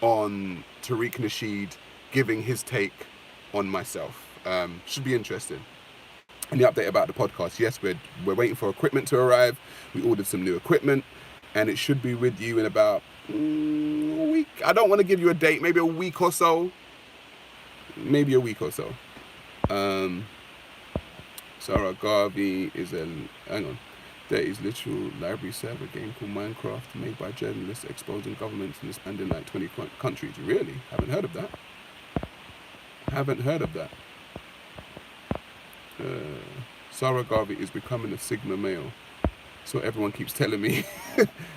on Tariq Nasheed giving his take on myself. Should be interesting. And the update about the podcast. Yes, we're waiting for equipment to arrive. We ordered some new equipment. And it should be with you in about a week. I don't want to give you a date. Maybe a week or so. Maybe a week or so. Sarah Garvey is hang on. There is literal library server game called Minecraft made by journalists exposing governments and expanding like 20 countries. Really? Haven't heard of that. Sarah Garvey is becoming a Sigma male. So everyone keeps telling me.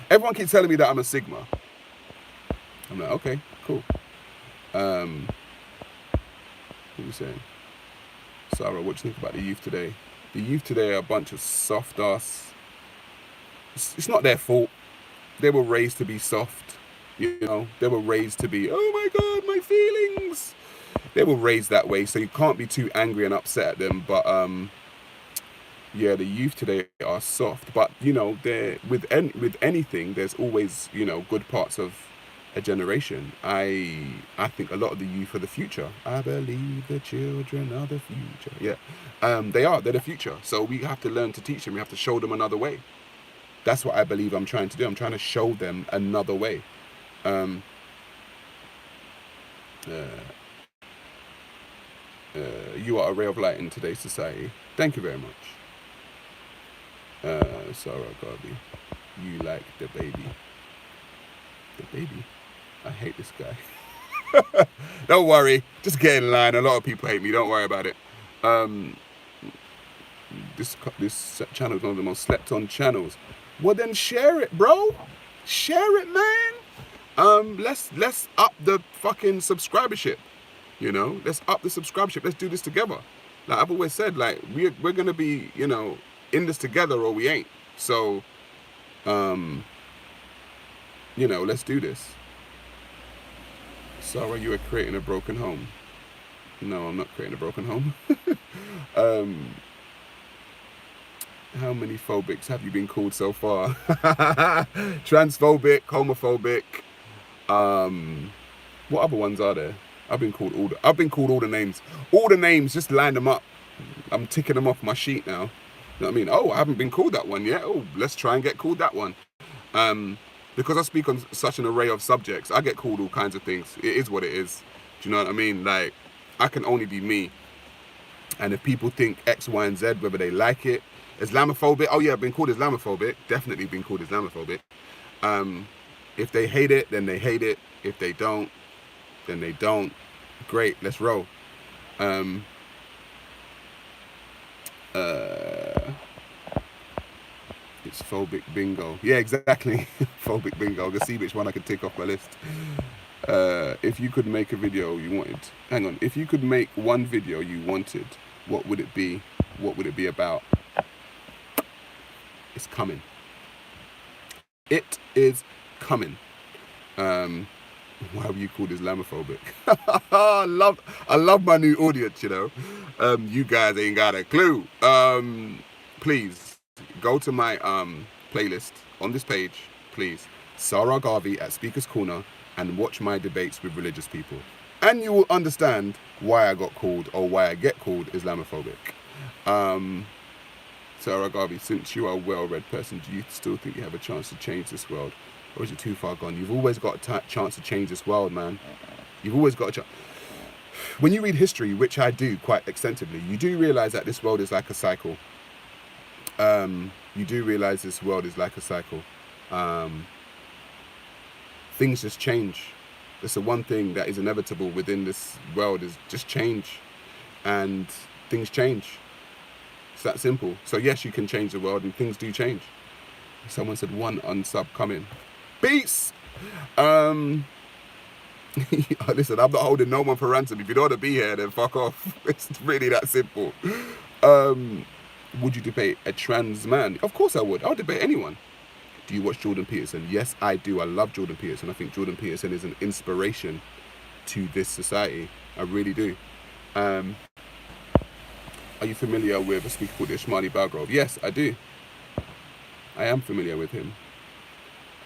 Everyone keeps telling me that I'm a Sigma. I'm like, okay, cool. What are you saying? Sarah, what do you think about the youth today? The youth today are a bunch of soft ass. It's not their fault. They were raised to be soft. They were raised to be, oh my God, my feelings. They were raised that way, so you can't be too angry and upset at them. But yeah, the youth today are soft. But they're with anything, there's always good parts of a generation. I think a lot of the youth are the future. I believe the children are the future. Yeah, they're the future. So we have to learn to teach them. We have to show them another way. That's what I believe I'm trying to do. I'm trying to show them another way. You are a ray of light in today's society. Thank you very much. Sarah Garvey, you like the baby. The baby? I hate this guy. Don't worry, just get in line. A lot of people hate me. Don't worry about it. This channel is one of the most slept on channels. Well then share it, bro. Share it, man. Let's up the fucking subscribership. Let's up the subscribership. Let's do this together. Like I've always said, like we're gonna be, in this together or we ain't. So, let's do this. Sarah, you are creating a broken home. No, I'm not creating a broken home. How many phobics have you been called so far? Transphobic, homophobic, What other ones are there? I've been called all the names. All the names, just line them up. I'm ticking them off my sheet now. You know what I mean? Oh, I haven't been called that one yet. Oh, let's try and get called that one. Because I speak on such an array of subjects, I get called all kinds of things. It is what it is. Do you know what I mean? Like, I can only be me. And if people think X, Y, and Z, whether they like it, Islamophobic, oh yeah, I've been called Islamophobic. Definitely been called Islamophobic. If they hate it, then they hate it. If they don't, then they don't. Great, let's roll. It's phobic bingo. Yeah, exactly. Phobic bingo. Let's see which one I could tick off my list. If you could make a video you wanted, hang on. If you could make one video you wanted, what would it be? What would it be about? It's coming. It is coming. Why were you called Islamophobic? I love my new audience, you know. You guys ain't got a clue. Please go to my playlist on this page, please. Sarah Garvey at Speaker's Corner, and watch my debates with religious people. And you will understand why I got called, or why I get called, Islamophobic. Sarah Garvey, since you are a well-read person, do you still think you have a chance to change this world? Or is it too far gone? You've always got a chance to change this world, man. You've always got a chance. When you read history, which I do quite extensively, you do realize that this world is like a cycle. You do realize this world is like a cycle. Things just change. That's the one thing that is inevitable within this world, is just change. And things change. It's that simple. So yes, you can change the world, and things do change. Someone said one unsub coming. Peace! Listen, I'm not holding no one for ransom. If you don't want to be here, then fuck off. It's really that simple. Would you debate a trans man? Of course I would. I would debate anyone. Do you watch Jordan Peterson? Yes, I do. I love Jordan Peterson. I think Jordan Peterson is an inspiration to this society. I really do. Are you familiar with a speaker called Ishmaeli Belgrove? Yes, I do. I am familiar with him.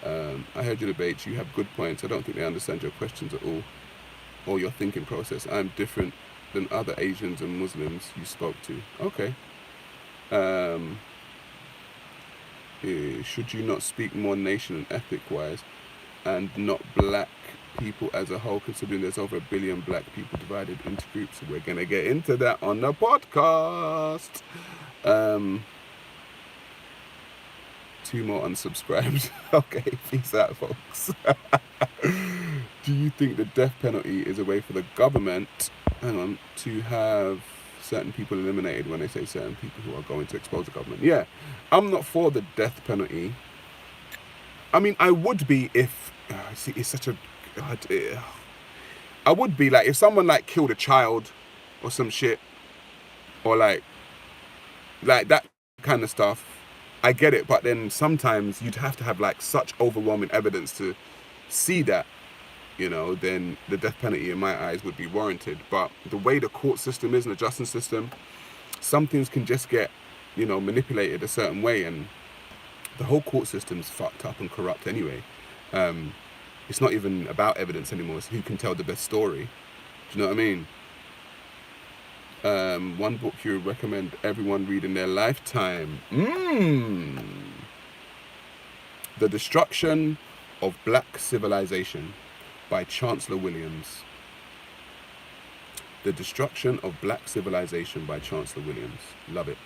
I heard your debates. You have good points. I don't think they understand your questions at all, or your thinking process. I'm different than other Asians and Muslims you spoke to. Okay. Should you not speak more nation and ethnic-wise, and not black people as a whole, considering there's over 1 billion black people divided into groups? We're going to get into that on the podcast. 2 more unsubscribed. Okay, peace out, folks. Do you think the death penalty is a way for the government, to have certain people eliminated when they say certain people who are going to expose the government? Yeah, I'm not for the death penalty. I mean, I would be if, see, it's such a, I would be like, if someone like killed a child or some shit, or like that kind of stuff, I get it, but then sometimes you'd have to have like such overwhelming evidence to see that, you know, then the death penalty in my eyes would be warranted. But the way the court system is and the justice system, some things can just get, you know, manipulated a certain way, and the whole court system's fucked up and corrupt anyway. It's not even about evidence anymore, it's who can tell the best story. Do you know what I mean? One book you would recommend everyone read in their lifetime. The Destruction of Black Civilization by Chancellor Williams. The Destruction of Black Civilization by Chancellor Williams. Love it.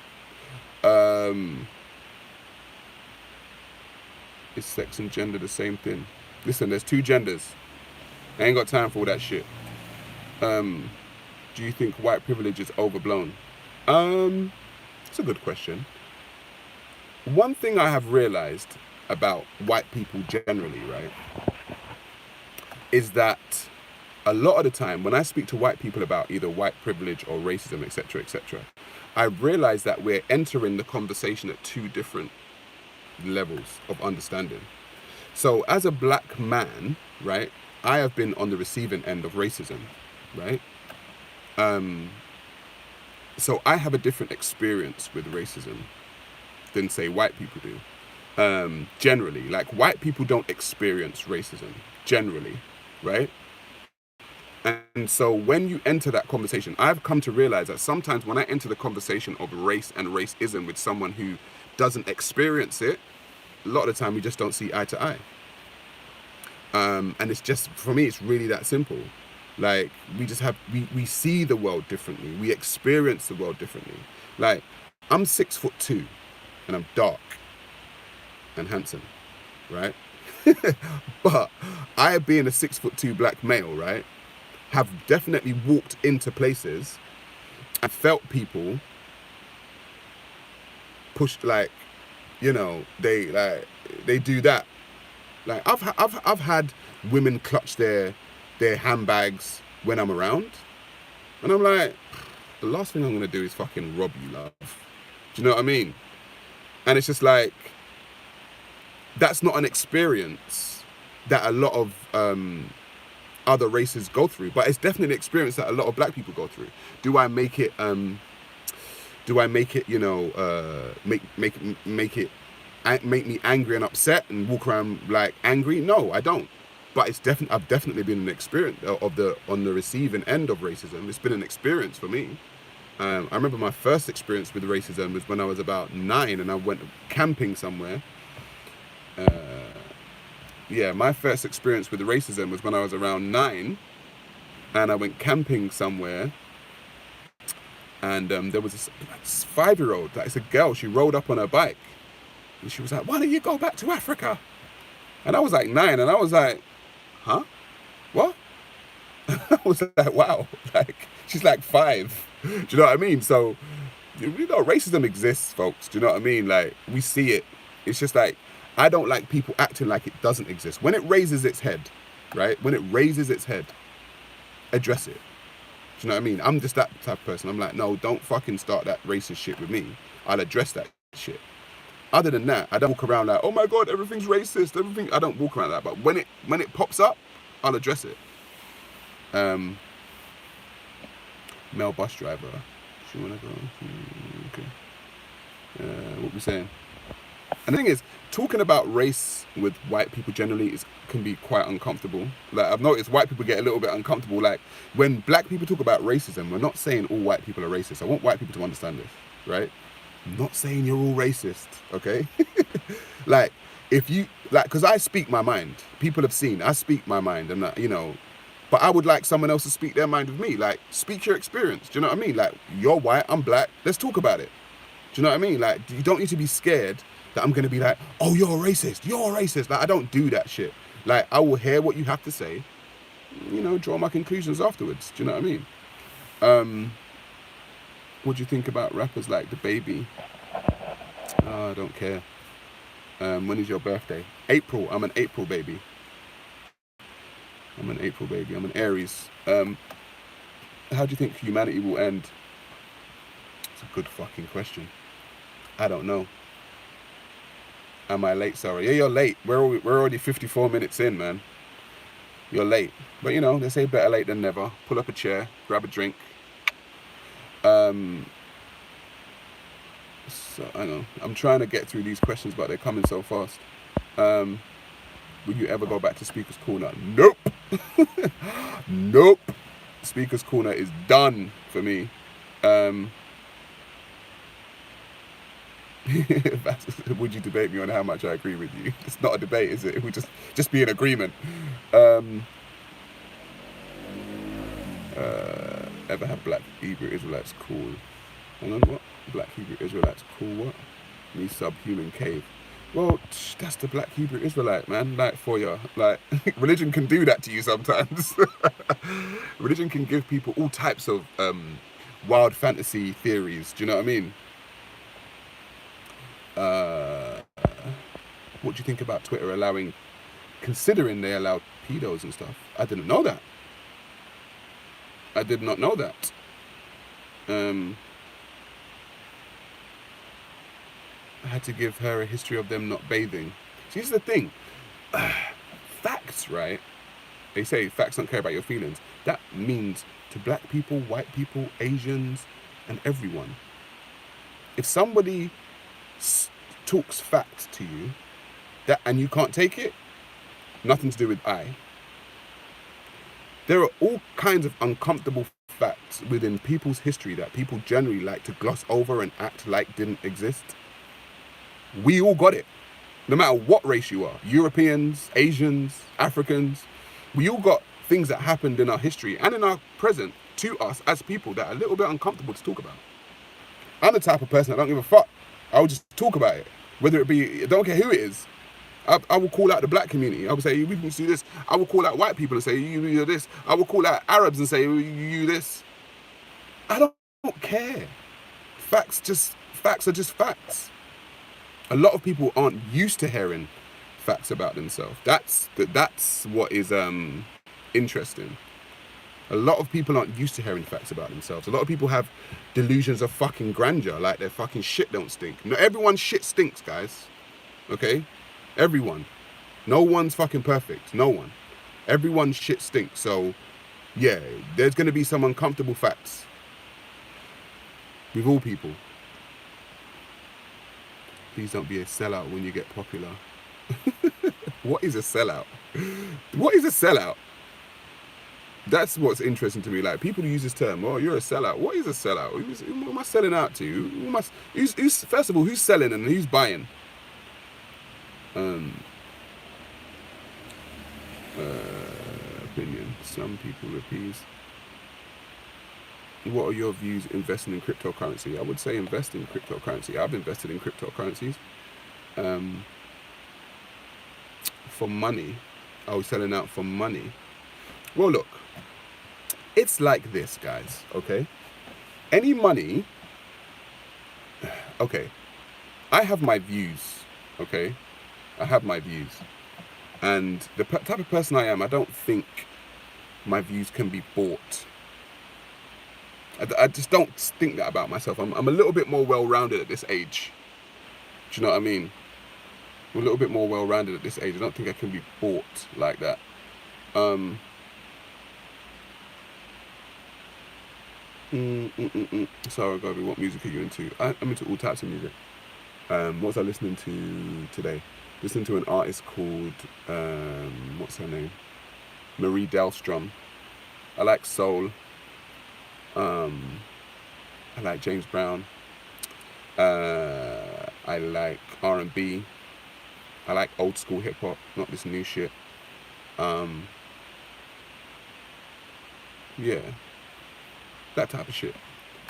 Is sex and gender the same thing? Listen, there's 2 genders. I ain't got time for all that shit. Do you think white privilege is overblown? It's a good question. One thing I have realized about white people generally, right, is that a lot of the time when I speak to white people about either white privilege or racism, etc., etc., I've realized that we're entering the conversation at 2 different levels of understanding. So as a black man, right, I have been on the receiving end of racism, right? So I have a different experience with racism than, say, white people do. Generally. Like, white people don't experience racism, generally, right? And so when you enter that conversation, I've come to realize that sometimes when I enter the conversation of race and racism with someone who doesn't experience it, a lot of the time we just don't see eye to eye. And it's just, for me, it's really that simple. Like, we see the world differently. We experience the world differently. Like, I'm 6'2" and I'm dark and handsome, right? But I, being a 6'2" black male, right, have definitely walked into places and felt people pushed, like, you know, they do that. Like, I've had women clutch their handbags when I'm around, and I'm like, the last thing I'm gonna do is fucking rob you, love. Do you know what I mean? And it's just like, that's not an experience that a lot of other races go through, but it's definitely an experience that a lot of black people go through. Do I make it? You know, make me angry and upset and walk around like angry? No, I don't. But I've definitely been an experience on the receiving end of racism. It's been an experience for me. I remember my first experience with racism was when I was about 9 and I went camping somewhere. My first experience with racism was when I was around 9 and I went camping somewhere, and there was this 5-year-old, like, it's a girl, she rode up on her bike and she was like, why don't you go back to Africa? And I was like 9 and I was like, huh? What? I was like, wow, like, she's like 5. Do you know what I mean? So, you know, racism exists, folks. Do you know what I mean? Like, we see it. It's just like, I don't like people acting like it doesn't exist. When it raises its head, right? When it raises its head, address it. Do you know what I mean? I'm just that type of person. I'm like, no, don't fucking start that racist shit with me. I'll address that shit. Other than that, I don't walk around like, oh my God, everything's racist. I don't walk around like that. But when it pops up, I'll address it. Male bus driver. She wanna go? Okay. What we saying? And the thing is, talking about race with white people generally can be quite uncomfortable. Like, I've noticed white people get a little bit uncomfortable. Like, when black people talk about racism, we're not saying all white people are racist. I want white people to understand this, right? I'm not saying you're all racist, okay? Like, if you, like, because I speak my mind. People have seen, I speak my mind, and, you know, but I would like someone else to speak their mind with me. Like, speak your experience. Do you know what I mean? Like, you're white, I'm black. Let's talk about it. Do you know what I mean? Like, you don't need to be scared that I'm going to be like, oh, you're a racist. Like, I don't do that shit. Like, I will hear what you have to say, you know, draw my conclusions afterwards. Do you know what I mean? What do you think about rappers like The Baby? Oh, I don't care. When is your birthday? April. I'm an April baby. I'm an Aries. How do you think humanity will end? It's a good fucking question. I don't know. Am I late? Sorry. Yeah, you're late. We're already 54 minutes in, man. You're late. But, you know, they say better late than never. Pull up a chair, grab a drink. So, hang on. I'm trying to get through these questions, but they're coming so fast. Will you ever go back to Speaker's Corner? Nope. Nope. Speaker's Corner is done for me. Would you debate me on how much I agree with you? It's not a debate, is it? It would just be an agreement. Ever have black Hebrew Israelites call? Hang on, what? Black Hebrew Israelites call what? Me subhuman cave. Well, that's the black Hebrew Israelite, man. Like, for you. Like, religion can do that to you sometimes. Religion can give people all types of wild fantasy theories. Do you know what I mean? What do you think about Twitter considering they allow pedos and stuff? I didn't know that. I did not know that. I had to give her a history of them not bathing. See, this is the thing. Facts, right? They say facts don't care about your feelings. That means to black people, white people, Asians, and everyone. If somebody talks facts to you, that, and you can't take it, nothing to do with I. There are all kinds of uncomfortable facts within people's history that people generally like to gloss over and act like didn't exist. We all got it. No matter what race you are, Europeans, Asians, Africans, we all got things that happened in our history and in our present to us as people that are a little bit uncomfortable to talk about. I'm the type of person that don't give a fuck. I'll just talk about it. Whether it be, I don't care who it is. I will call out the black community. I will say, we can do this. I will call out white people and say, you this. I will call out Arabs and say, you this. I don't care. Facts are just facts. A lot of people aren't used to hearing facts about themselves. That's what is interesting. A lot of people aren't used to hearing facts about themselves. A lot of people have delusions of fucking grandeur, like their fucking shit don't stink. No, everyone's shit stinks, guys. Okay? Everyone. No one's fucking perfect. No one. Everyone's shit stinks. So, yeah, there's going to be some uncomfortable facts with all people. Please don't be a sellout when you get popular. What is a sellout? What is a sellout? That's what's interesting to me. Like, people use this term, oh, you're a sellout. What is a sellout? Who am I selling out to? Who's first of all, who's selling and who's buying? Opinion. Some people appease. What are your views investing in cryptocurrency? I would say invest in cryptocurrency. I've invested in cryptocurrencies. For money. I was selling out for money. Well, look. It's like this, guys, okay? Any money... Okay. I have my views, okay? I have my views. And the type of person I am, I don't think my views can be bought. I just don't think that about myself. I'm a little bit more well-rounded at this age. Do you know what I mean? I'm a little bit more well-rounded at this age. I don't think I can be bought like that. Sorry, Gobi, what music are you into? I'm into all types of music. What was I listening to today? Listening to an artist called, what's her name? Marie Dahlstrom. I like soul. I like James Brown. I like R&B. I like old school hip hop, not this new shit. Yeah. That type of shit.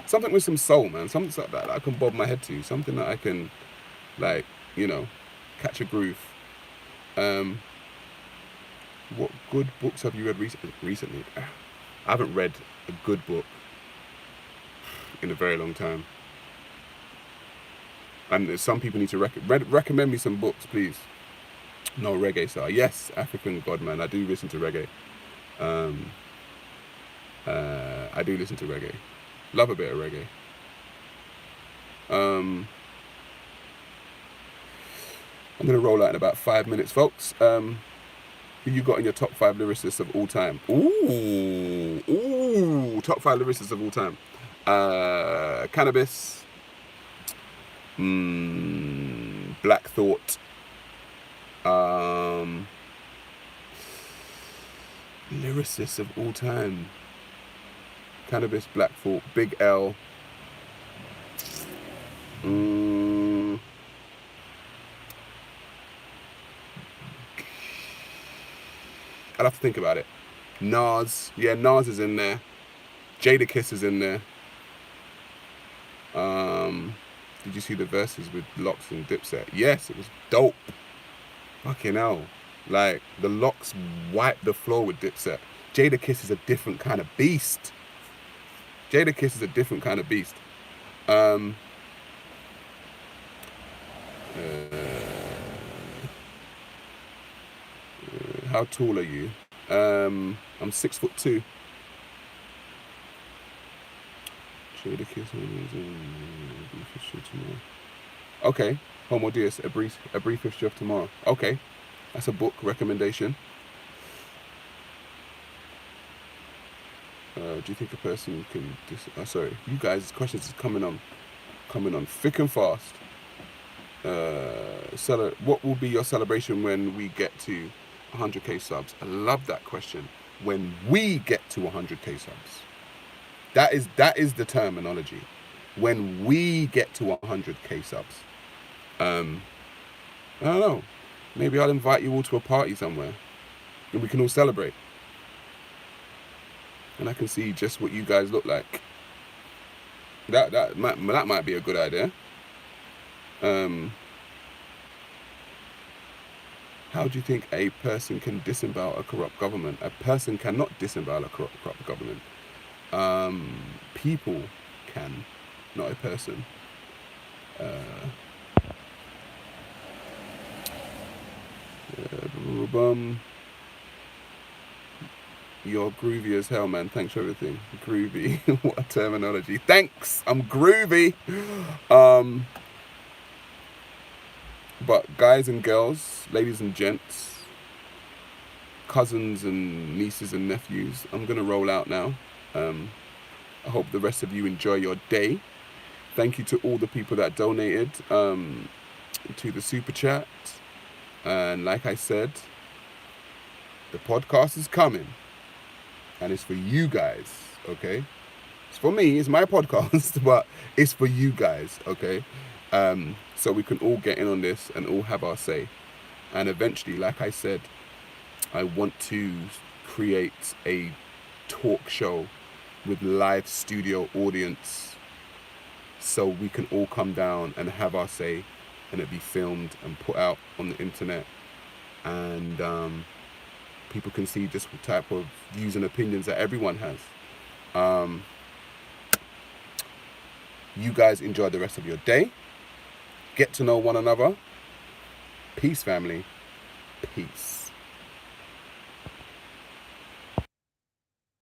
Something with some soul, man. Something like that I can bob my head to. Something that I can, like, you know, catch a groove. What good books have you read recently? I haven't read a good book in a very long time. And some people need to recommend me some books, please. No reggae star. Yes, African God, man. I do listen to reggae. I do listen to reggae. Love a bit of reggae. I'm gonna roll out in about 5 minutes, folks. Who you got in your top 5 lyricists of all time? Ooh, top 5 lyricists of all time. Cannabis. Black Thought. Lyricists of all time. Cannabis, Black Thought, Big L. I'll have to think about it. Nas. Yeah, Nas is in there. Jadakiss is in there. Did you see the verses with Locks and Dipset? Yes, it was dope. Fucking hell. Like, the Locks wiped the floor with Dipset. Jadakiss is a different kind of beast. Jadakiss is a different kind of beast. How tall are you? I'm 6'2". Jadakiss. Okay. Homo Deus, a brief history of tomorrow. Okay. That's a book recommendation. Do you think a person can sorry, you guys, questions is coming on thick and fast. what will be your celebration when we get to 100k subs? I love that question. When we get to 100k subs. That is the terminology. When we get to 100k subs. I don't know. Maybe I'll invite you all to a party somewhere. And we can all celebrate. And I can see just what you guys look like. That might be a good idea. How do you think a person can disembowel a corrupt government? A person cannot disembowel a corrupt government. People can, not a person. You're groovy as hell, man. Thanks for everything. Groovy. What a terminology. Thanks. I'm groovy. But guys and girls, ladies and gents, cousins and nieces and nephews, I'm going to roll out now. I hope the rest of you enjoy your day. Thank you to all the people that donated to the super chat. And like I said, the podcast is coming. And it's for you guys, okay? It's for me, it's my podcast, but it's for you guys, okay? So we can all get in on this and all have our say. And eventually, like I said, I want to create a talk show with live studio audience so we can all come down and have our say, and it be filmed and put out on the internet, and people can see just what type of views and opinions that everyone has. You guys enjoy the rest of your day. Get to know one another. Peace, family. Peace.